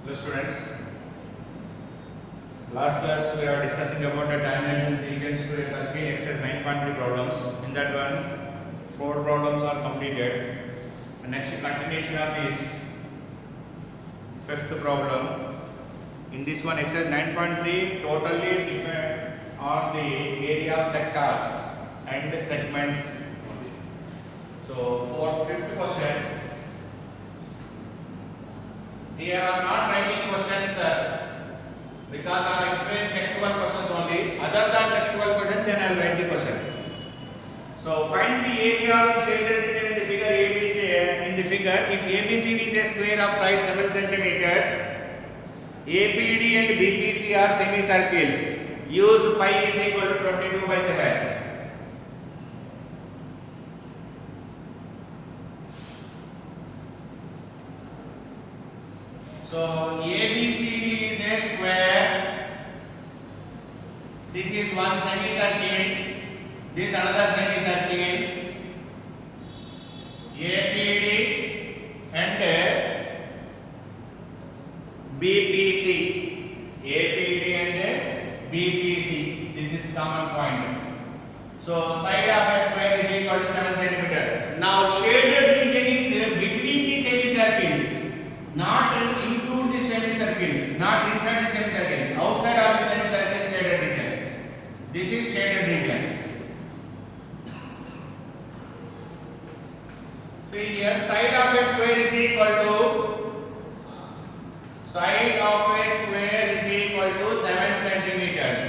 Hello students, last class we are discussing about the dimensions equals to a circle exercise 9.3 problems. In that one, 4 problems are completed. The next continuation of this 5th problem. In this one, exercise 9.3 totally depend on the area of sectors and segments. So for 5th question, here I am not writing questions because I am explaining textual questions only. Other than textual question, then I will write the question. So find the area of the shaded region in the figure ABC. In the figure, if ABCD is a square of side 7 centimeters, APD and BPC are semicircles. Use pi is equal to 22/7. So ABCD is a square. This is one semicircle. This another semicircle. APD and BPC. APD and BPC. This is common point. So side of a square is equal to 7 centimeter. Now shaded region is between the semicircles. Not include the semicircles, not inside the semicircles, outside of the semicircle shaded region. This is shaded region. See here, side of a square is equal to 7 centimeters.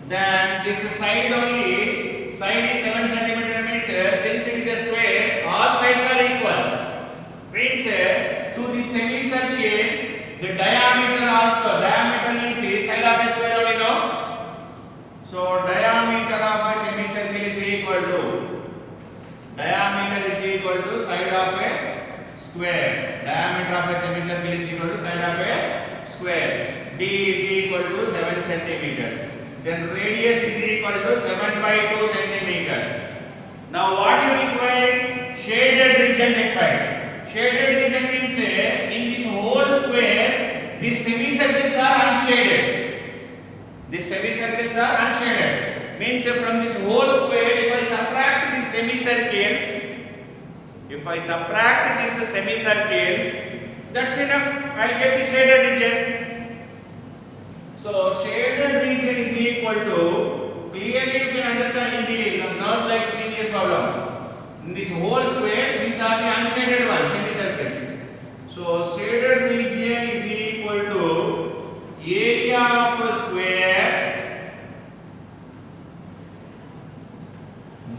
Then this side only, side is 7 centimeter means since it is a square, all sides are equal. Means to the semicircle, the diameter is the side of a square only, no? So diameter of a semicircle is equal to side of a square. Diameter of a semicircle is equal to side of a square. D is equal to 7 centimeters. Then radius is equal to 7/2 centimeters. Now what you require? Shaded region required. Shaded region means in this whole square, these semicircles are unshaded. These semicircles are unshaded. Means from this whole square, if I subtract these semicircles, that's enough. I'll get the shaded region. So shaded region is equal to, clearly you can understand easily, not like previous problem. In this whole square, these are the unshaded ones, semicircles. So shaded region is equal to area of a square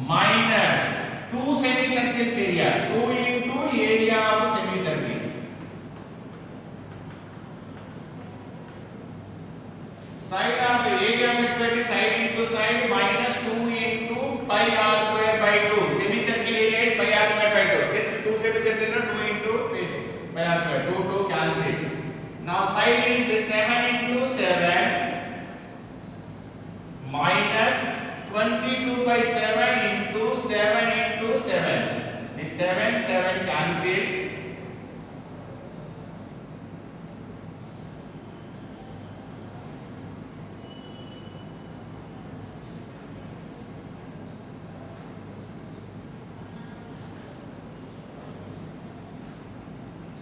minus 2 semicircles area. 2 into area of a semicircle. Side of area of a square is side into side minus 2 into pi r square by 2. Semicircle area is pi r square by 2. Since 2 semicircle are 2 into pi r square. 2 cancel. Now side is 7 into 7 minus 22/7 into 7 into 7. This 7 cancel.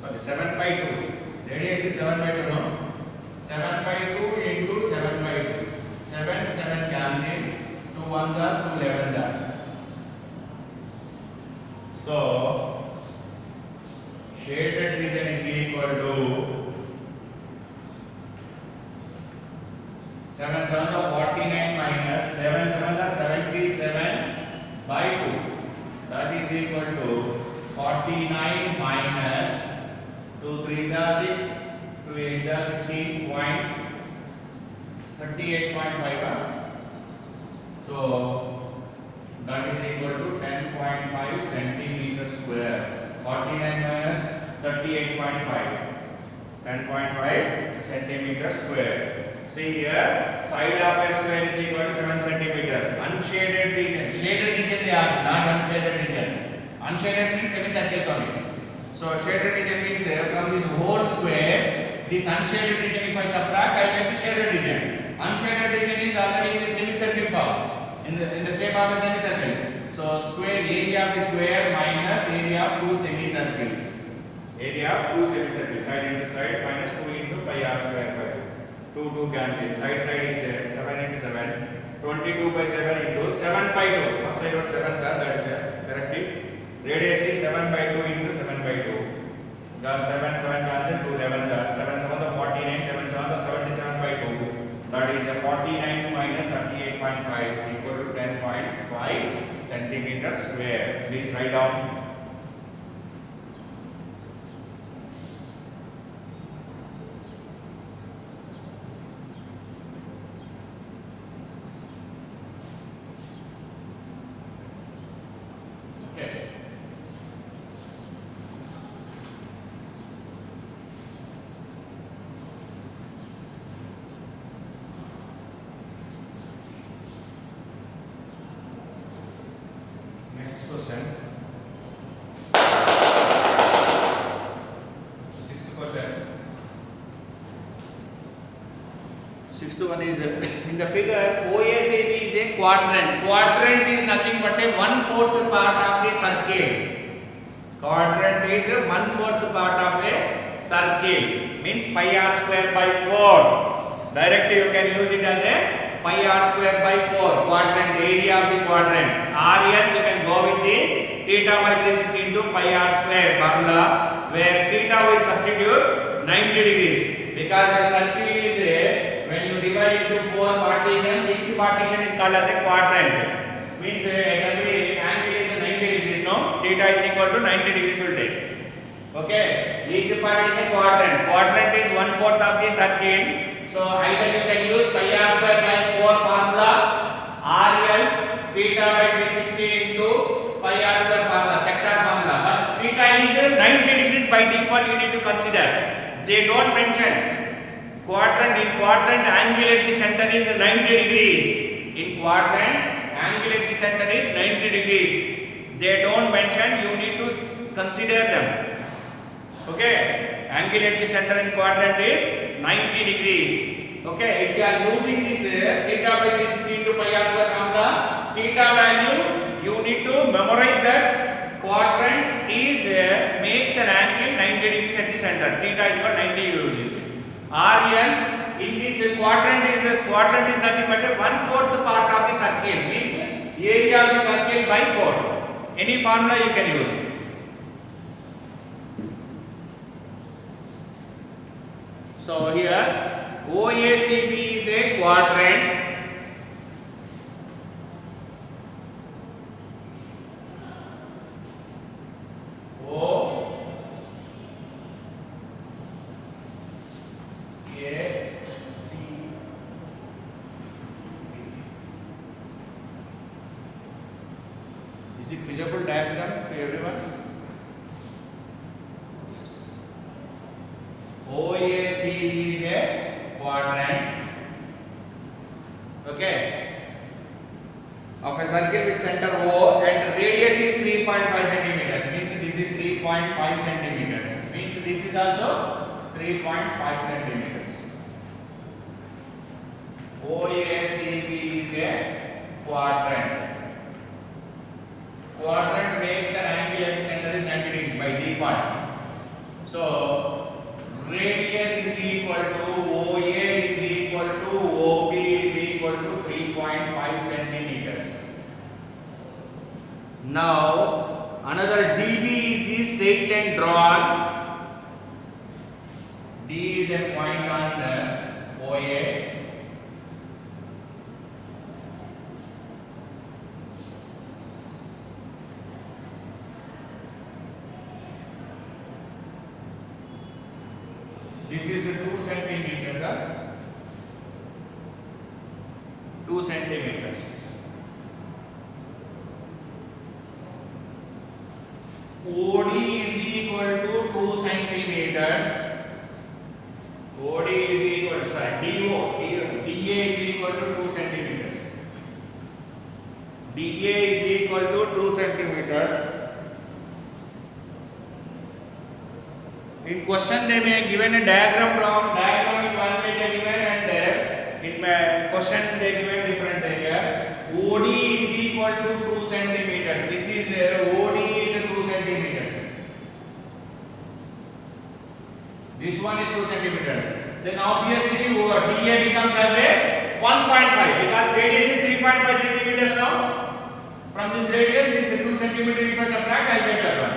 Sorry, 7/2. Radius is 7/2, no? 7/2 into 7/2. 7 cancel. 2 1s are 2 11s are. So shaded region is equal to 7 7 are 49 minus 11 7 are 77/2. That is equal to 49 minus 2 3s are 6, 2 8s are 16.38.5. So that is equal to 10.5 centimeter square. 49 minus 38.5. 10.5 centimeter square. See here, side of a square is equal to 7 centimeter. Unshaded region. Shaded region they ask, not unshaded region. Unshaded means semicircles only. So shaded region means from this whole square, This unshaded region, if I subtract, I get the shaded region. Unshaded region is already in the semicircle form, in the shape of a semicircle. So square area of the square minus area of two semicircles. Area of two semicircles, side into side, minus 2 into pi r square by 2. 2 cancel. Side is 7 into 7. 22 by 7 into 7 by 2. First I wrote 7, sir. That is correct. Radius is 7 by 2 into 7 by 2. The 7 cancel. 2 11 are 7 7 the 49. 11 7 the 77 by 2. That is 49 minus 38.5 equal to 10.5 centimeters square. Please write down. Next question. Sixth question. Sixth one is in the figure OACB is a quadrant. Quadrant is nothing but a 1/4 part of the circle. Quadrant is a 1/4 part of a circle. Means pi r square by 4. Directly you can use it as a pi r square by 4. Quadrant, area of the quadrant. RELs you can go with the theta by 360 into pi r square formula, where theta will substitute 90 degrees, because a circle is a, when you divide into 4 partitions, each partition is called as a quadrant. Means at every angle is 90 degrees. No, theta is equal to 90 degrees will take. Okay, each part is a quadrant. Quadrant is 1/4 of the circle. So either you can use pi r square by 4 formula, or else theta by 360 into pi r square formula, sector formula. But theta is 90 degrees by default, you need to consider. They don't mention quadrant. In quadrant, angle at the center is 90 degrees. In quadrant, angle at the center is 90 degrees. They don't mention, you need to consider them. Okay, angle at the center in quadrant is 90 degrees. Okay, if you are using this theta by 360 into pi r square formula, theta value you need to memorize that quadrant is makes an angle 90 degrees at the center. Theta is equal 90 degrees. Or else in this quadrant is nothing but a 1/4 part of the circle. Means area of the circle by 4. Any formula you can use. So here OACB is a quadrant. Is it visible diagram to everyone? Yes. OACB is a quadrant. Okay. Of a circle with center O and radius is 3.5 centimeters. Means this is 3.5 centimeters. Means this is also 3.5 centimeters. OACB is a quadrant. Quadrant makes an angle at the center is 90 degrees by default. So radius is equal to OA is equal to OB is equal to 3.5 centimeters. Now another DB is the straight line drawn. D is a point on the OA. This is 2 centimeters. 2 centimeters. OD is equal to 2 centimeters. OD is equal to, DA is equal to 2 centimeters. DA is equal to 2 centimeters. In question they may given a diagram from diagram in one way they given and in my question they given different here. OD is equal to 2 centimeters. This is OD is 2 centimeters. This one is 2 centimeters. Then obviously DA becomes as a 1.5 because radius is 3.5 centimeters now. From this radius, this 2 centimeter if I subtract, I get that one.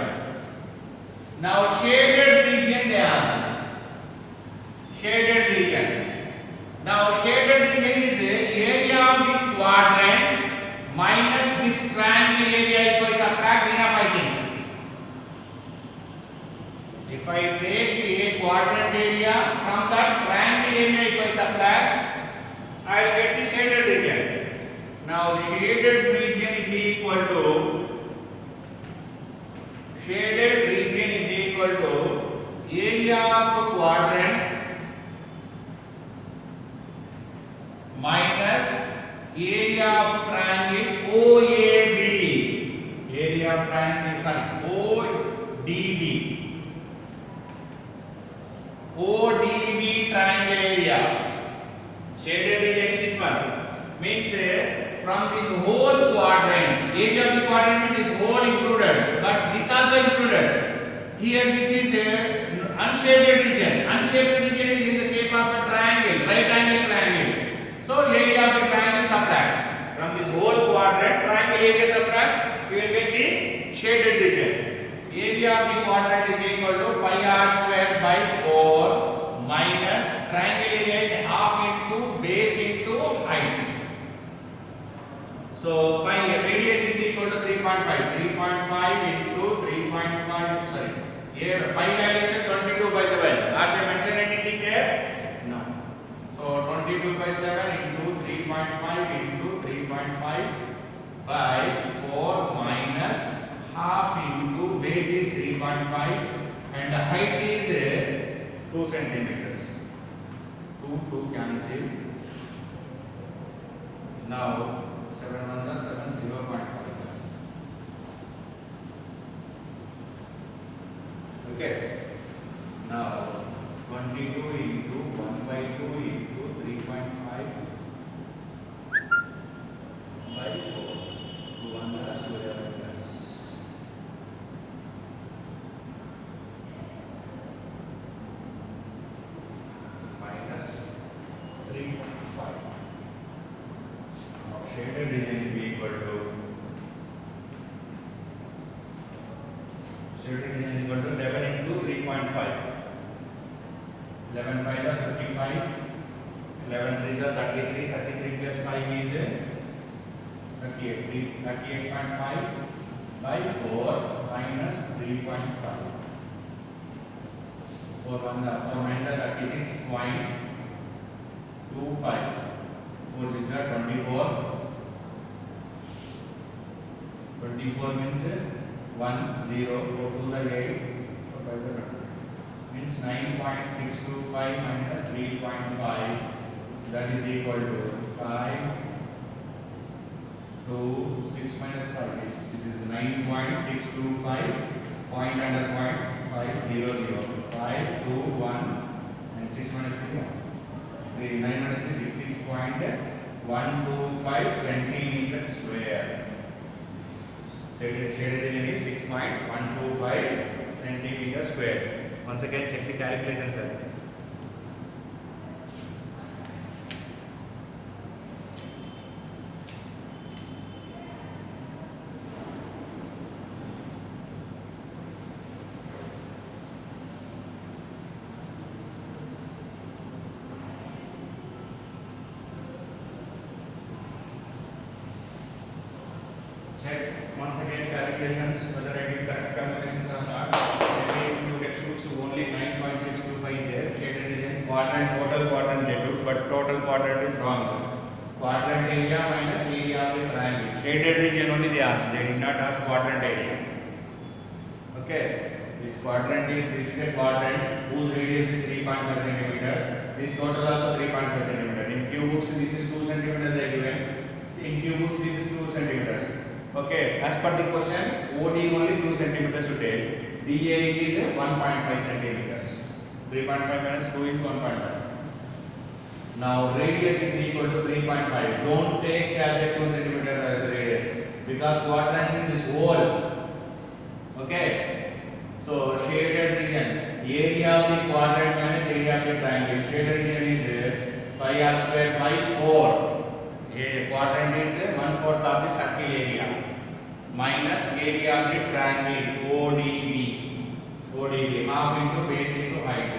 Now shaded region they ask. Shaded region. Now shaded region is area of this quadrant minus this triangle area if I subtract enough I think. If I take a quadrant area from that triangle area if I subtract, I will get the shaded region. Now shaded region is equal to area of quadrant minus area of triangle OAB. Area of triangle, sorry, ODB. ODB triangle area. Shaded region is this one. Means from this whole quadrant, area of the quadrant is whole included, but this also included. Here this is a unshaded region. Unshaded region is in the shape of a triangle, right angle triangle. So area of the triangle subtract. From this whole quadrant, triangle area subtract, you will get the shaded region. Area of the quadrant is equal to pi r square by 4 minus triangle area is half into base into height. So pi radius is equal to 3.5. 3.5 into 3.5. Sorry. Here pi value is 22 by 7. Are they mentioned anything there? No. So 22 by 7 into 3.5 into 3.5 by 4 minus half into base is 3.5 and the height is 2 centimeters. 2 cancel. Now 7 1 the 7 0.5 plus. Okay. Now 22 into 1 by 2 into 3.5 by 4. 1 plus 2 plus. Minus 3.5. Shaded region is equal to shaded region is equal to 11 into 3.5. 11 by the 55. 11 3 is 33. 33 plus 5 is 38. 38.5 by 4 minus 3.5. 4 1 the 4 9 the 36.25. 4 6 are 24. 24 means 1 0 4 2 are 8 4 5 are 20 means 9.625 minus 3.5 that is equal to 5 to 6 minus 5 is this is 9.625 point under point 500 5 2 1 and 6 minus 3 9 minus 6 6.125 centimeters square. Shaded region is 6.125 centimeters square. Once again check the calculation sir. Check once again calculations whether I did correct calculations or not. Maybe if you textbooks only 9.625 is there. Shaded region quadrant total quadrant they took, but total quadrant is wrong. Quadrant area minus area of the triangle. Shaded region only they asked. They did not ask quadrant area. Okay. This quadrant is a quadrant whose radius is 3.5 centimeter. This total also 3.5 centimeter. In few books this is 2 centimeter they given. In few books this is 2 centimeters. Okay, as per the question, OD only 2 centimeters to take. DA is 1.5 centimeters. 3.5 minus 2 is 1.5. Now radius is equal to 3.5. Don't take as a 2 centimeter as a radius because quadrant is this whole. Okay. So shaded region, area of the quadrant minus area of the triangle. Shaded region is pi r square by 4. A quadrant is 1/4 of the circle area minus area of the triangle ODB half into base into height.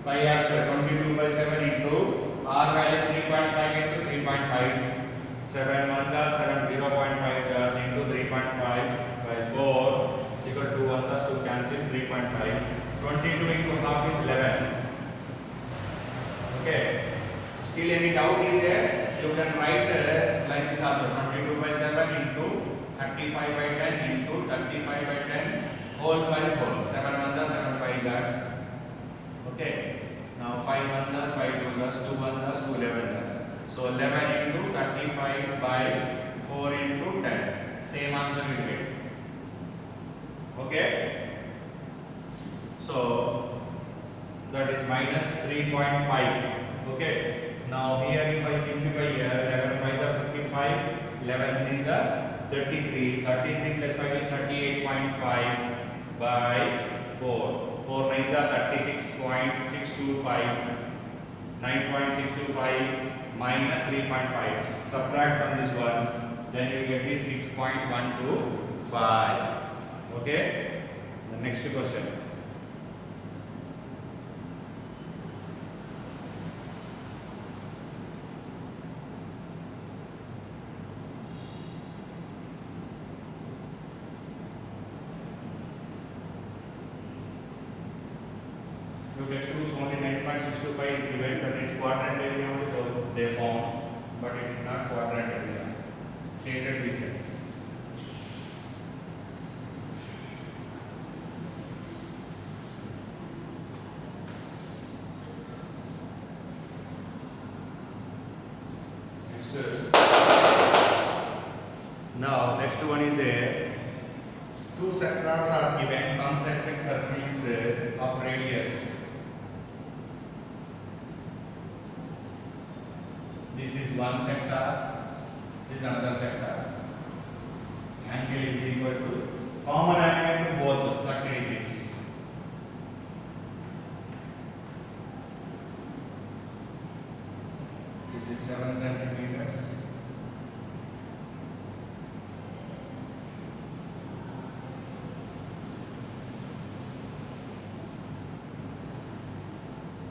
Pi r square 22/7 into r value is 3.5 into 3.5. 7 1 7 0.5 into 3.5 by 4 equal to 1 2 cancel 3.5. 22 into half is 11. Okay. Still any doubt is there? You can write like this also 22/7 into 35/10 into 35/10 whole by 4. 7 1 7 5 is. Okay. Now 5 1 5 2 is 2 1 2 11 is. So 11 into 35 by 4 into 10. Same answer will get. Okay. So that is minus 3.5. Okay. Now here if I simplify here 11 5 is 55, 11 3 is 33, 33 plus 5 is 38.5 by 4, 4 9 is 36.625, 9.625 minus 3.5, subtract from this one, then you get is 6.125. Okay. The next question. Next to only 9.625 is given, but it's quadrant area only they form, but it is not quadrant area. Shaded region. Now next one is a two sectors are given concentric circles of radius. This is one sector, this is another sector. Angle is equal to common angle to both 30 degrees. This is 7 centimeters.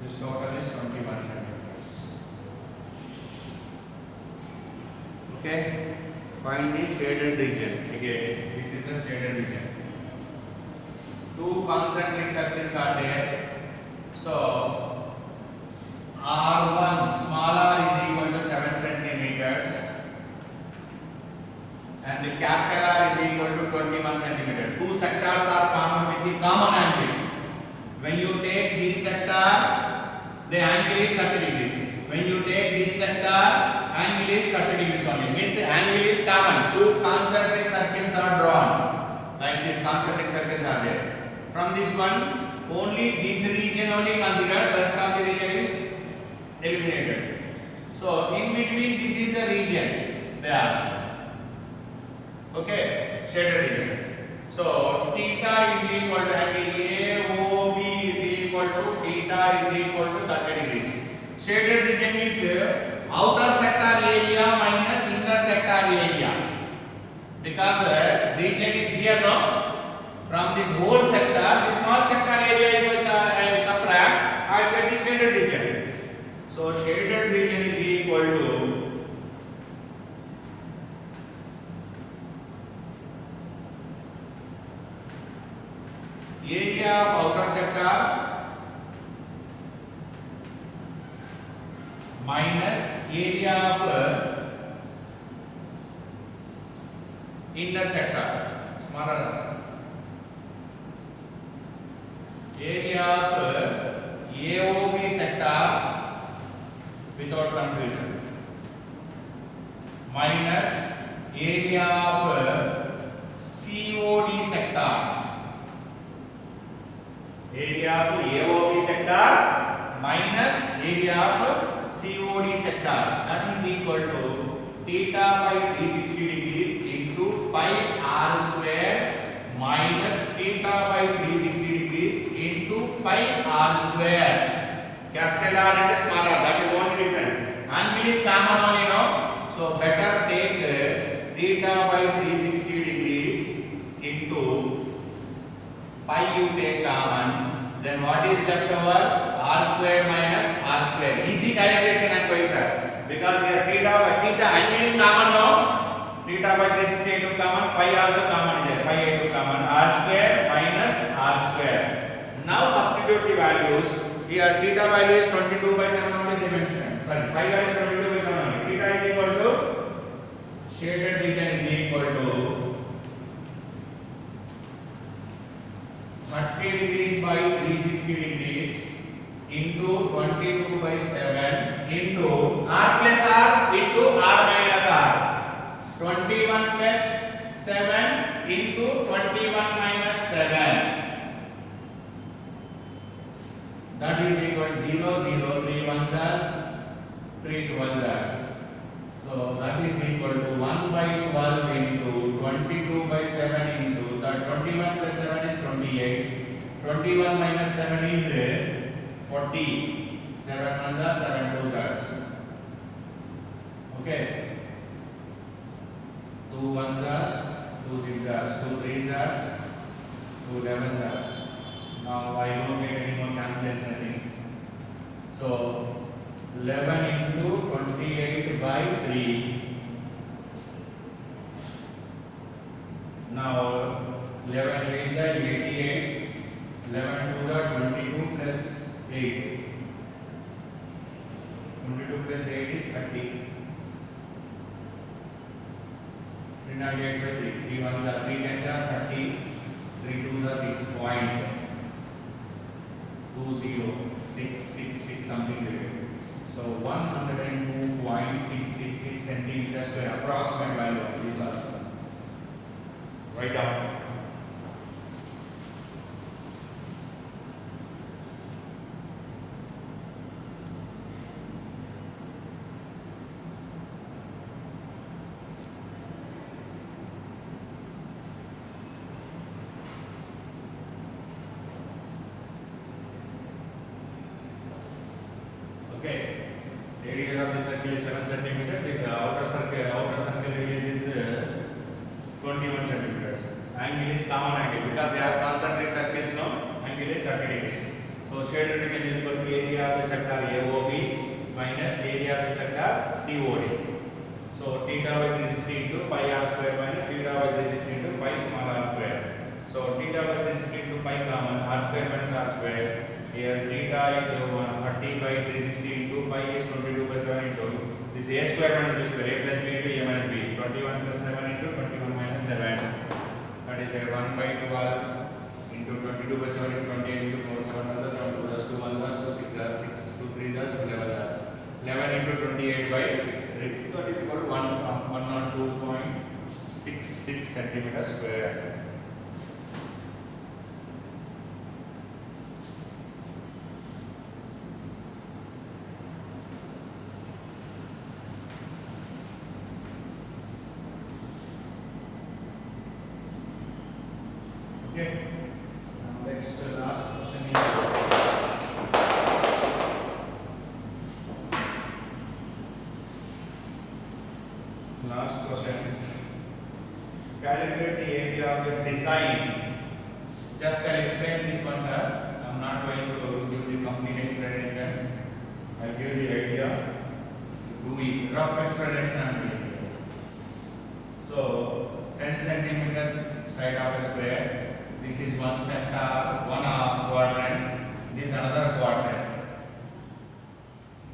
This total is 21 centimeters. Okay. Find the shaded region. Again, this is the shaded region. Two concentric circles are there. So R1 small r is equal to 7 centimeters and the capital R is equal to 21 centimeters. Two sectors are formed with the common angle. When you take this sector, the angle is 30 degrees. When you take this sector, angle is 30 degrees only. Means angle is common. Two concentric circles are drawn. Like this concentric circles are there. From this one, only this region only considered. Rest of the region is eliminated. So in between, this is the region they ask. Okay, shaded region. So theta is equal to angle AOB is equal to theta is equal to 30 degrees. Shaded region means outer sector area minus inner sector area. Because region is here now. From this whole sector, this small sector area if I subtract, I get the shaded region. So shaded region is equal to area of outer sector minus area of inner sector, smaller area of AOB sector without confusion minus area of COD sector area of AOB sector minus area of COD sector, that is equal to theta by 360 degrees into pi r square minus theta by 360 degrees into pi r square. Capital R and small r, that is only difference. Angle is common only now, so better take theta by 360 degrees into pi you take common, then what is left over? R square minus R square. Easy calculation and going sir, because here theta angle is common now. Theta by 360 into common, pi also common is here, pi into common, R square minus R square. Now substitute the values. Here theta value is 22 by 7 only dimension. Sorry, pi value is 22 by 7 only. Theta is equal to shaded region is equal to 30 degrees by 360 degrees into 22 by 7 into R plus R into R minus R. 21 plus 7 into 21 minus 7. That is equal to 0, 0, 3 ones are 3 12 are. So that is equal to 1 by 12 into 22 by 7 into that 21 plus 7 is 28. 21 minus 7 is 40. 7 ones are 7 twos are. Okay. 2 ones are 2 six are 2 threes are 2 11 are. Now I don't get any more cancellation I think. So 11 into 28 by 3. Now 11 8 are 88. 11 2s are 22 plus 8. 22 plus 8 is 30. 398 by 3. 3 1s are 3 10s are 30. 3 2s are 6 point. 2 0 6 6 6 something like that. So 102.666 centimeters square, approximate value of this also. Write down. Okay. Radius of the circle is 7 cm. This outer circle radius is 21 cm. Angle is common angle because they are concentric circles. No, angle is 30 degrees. So shaded region is equal to area of the sector AOB minus area of the sector COD. So theta by 360 into pi r square minus theta by 360 into pi small r square. So theta by 360 into pi common, r square minus r square. Here theta is 30 by 360 into pi is 22 by 7 into this a square minus b square, a plus b into a minus b, 21 plus 7 into 21 minus 7. That is a 1 by 12 into 22 by 7 into 28 into 4, 7 1 7 2 plus 2 1 plus 2 6 6 2 3 11 11 into 28 by 3. That is equal to 102.66 centimeters square. Okay. Now next last question is last question. Calculate the area of the design. Just I'll explain this one, sir. I'm not going to give the complete explanation. I'll give the idea. Do it. Rough explanation I'm doing. So 10 centimeters side of a square. This is one sector, one quadrant. This is another quadrant.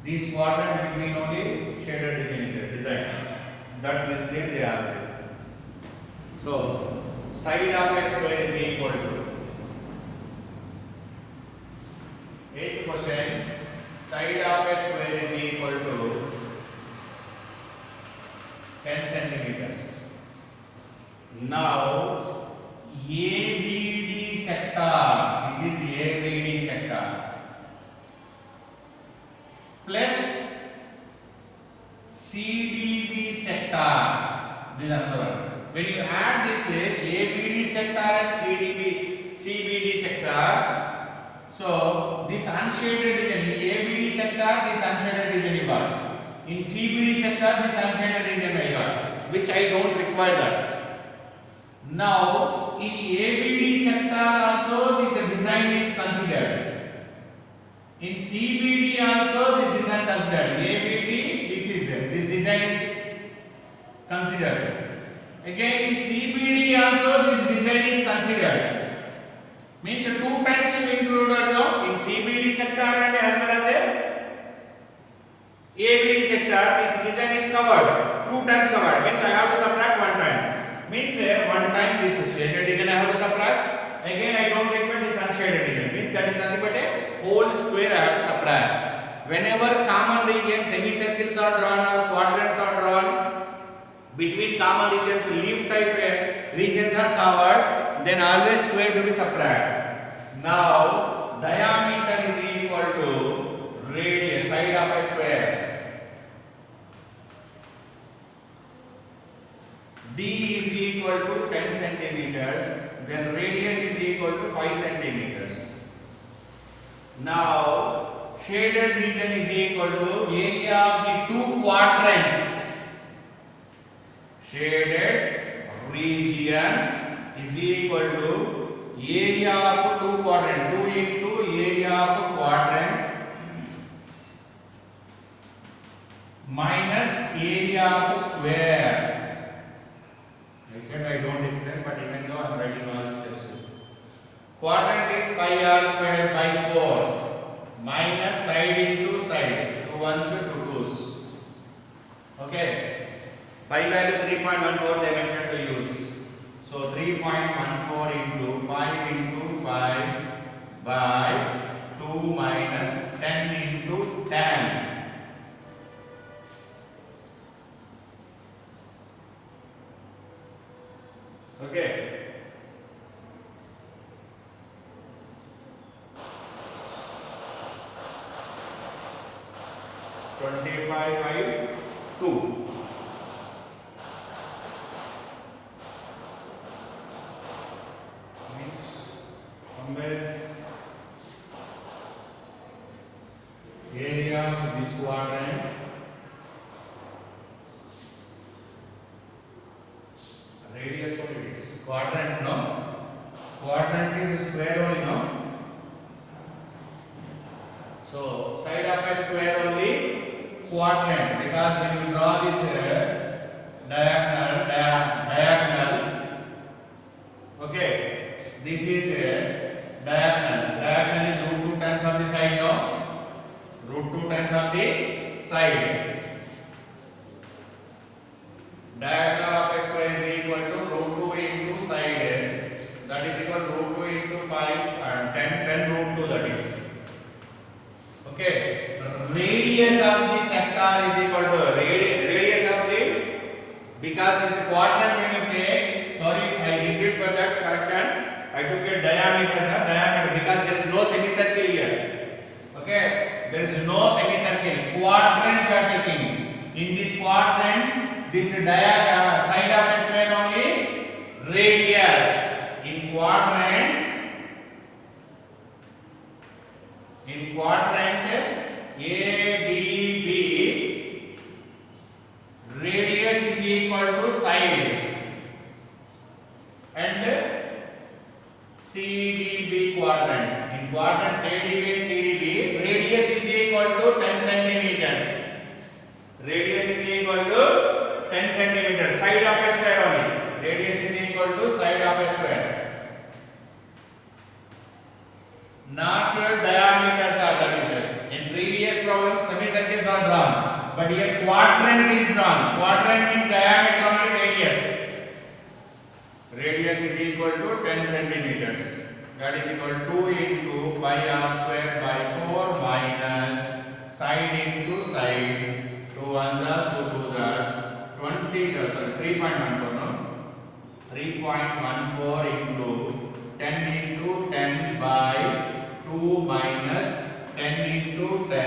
This quadrant between only shaded region is design. That region they asked. So side of a square is equal to. Eighth question. Side of a square is equal to 10 centimeters. Now ABD sector, this is ABD plus CDB sector. This is another one. When you add this ABD sector and CBD sector, so this unshaded region in ABD sector, this unshaded region you got. In CBD sector, this unshaded region I got, which I don't require that. Now in ABD sector also this design is considered. In CBD also this design considered. ABD, this design is considered. Again in CBD also this design is considered. Means two times you included now in CBD sector and as well as ABD sector. This design is covered. Two times covered. Means I have to subtract one time. Means one time this shaded region I have to subtract. Again I don't require this unshaded region. Means that is nothing but a whole square I have to subtract. Whenever common regions, semicircles are drawn or quadrants are drawn, between common regions, leaf type regions are covered, then always square to be subtract. Now diameter is equal to radius, side of a square. D is equal to 10 centimeters, then radius is equal to 5 centimeters. Now shaded region is equal to area of the two quadrants. Shaded region is equal to area of two quadrant, 2 into area of quadrant minus area of square. I said I don't explain, but even though I am writing all the steps. Quadrant is pi r square by 4 minus side into side, 2 ones, 2 twos. Okay. Pi value 3.14 they mentioned to use. So 3.14 into 5 into 5 by 2 minus 10 into 10. Okay. Twenty-five by 2. Somewhere area of this quadrant radius only is quadrant, no? Quadrant is a square only, no? So side of a square only quadrant, because when you draw this diagonal, okay, this is diagonal. Diagonal is root 2 times of the side, no? Root 2 times of the side. Diagonal of a square is equal to root 2 into side. That is equal to root 2 into 5 and 10 root 2 that is. Okay. Radius of the sector is equal to radius of the, because this quadrant when you take, sorry I did it for that correction. I took a diameter because there is no semicircle here. Okay, there is no semicircle. Quadrant you are taking. In this quadrant, this side of a square only radius. In quadrant ADB, radius is equal to side, and CDB quadrant. In quadrants ADB and CDB, radius is equal to 10 centimeters. Radius is equal to 10 centimeters. Side of a square only. Radius is equal to side of a square. Not diameters are that is. In previous problem, semicircles are drawn, but here quadrant is drawn. Quadrant means diameter only radius. Radius is equal to 10 centimeters. That is equal to 2 into pi r square by 4 minus side into side. 2 ones are 2 twos are 3.14 no? 3.14 into 10 into 10 by 2 minus 10 into 10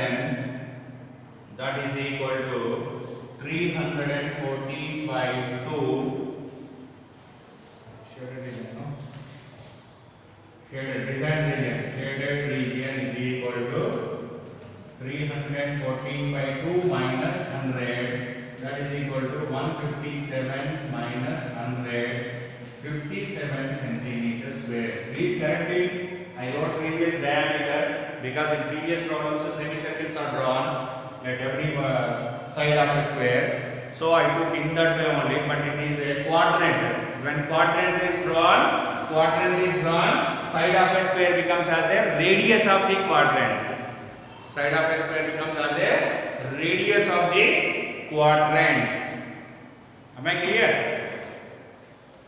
that is equal to 314 by 2 shaded region, no? Shaded region is equal to 314 by 2 minus 100, that is equal to 157 minus 100, 57 centimeter square. Please correct it. I wrote previous diameter because in previous problems semicircles are drawn at every side of a square. So I took in that way only, but it is a quadrant. When quadrant is drawn, side of a square becomes as a radius of the quadrant. Side of a square becomes as a radius of the quadrant. Am I clear?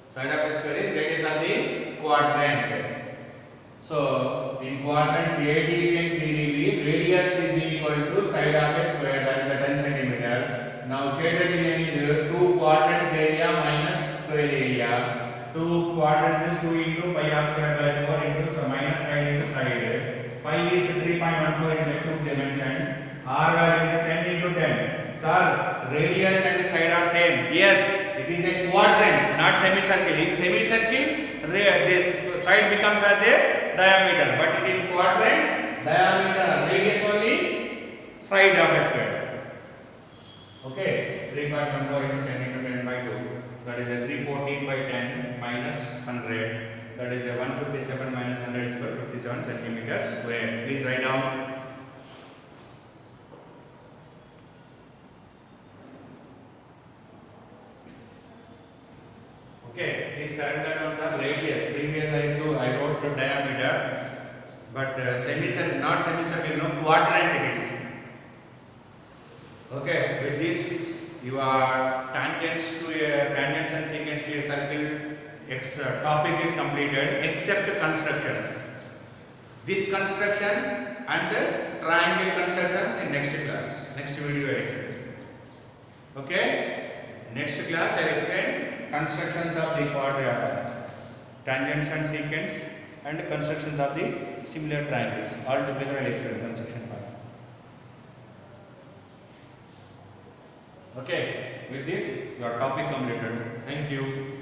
Side of a square is radius of the quadrant. So in quadrants AD and CDB, radius is equal to side of a square, that is a 10 centimeter. Now shaded region is 2 quadrants area minus square area. 2 quadrant is 2 into pi r square by 4 into so minus side into side. Pi is 3.14 in the cube dimension. R value is 10 into 10. Sir, radius and side are same. Yes, it is a quadrant, not semicircle. In semicircle, this side becomes as a diameter, but it is quadrant, diameter, radius only, side of a square. Okay, 3.14 into 10 into 10 by 2. That is a 314 by 10 minus 100. That is a 157 minus 100 is equal to 57 centimeters square. Please write down. Okay, please correct that on radius. Previous I wrote the diameter, but semicircle, not semicircle, no, quadrant it is. Okay, with this your tangents and secants to a circle topic is completed except constructions. These constructions and triangle constructions in next class. Next video I will explain. Okay, next class I will explain constructions of the quadrilateral, tangents and secants, and constructions of the similar triangles. All together I will explain construction part. Okay, with this your topic completed. Thank you.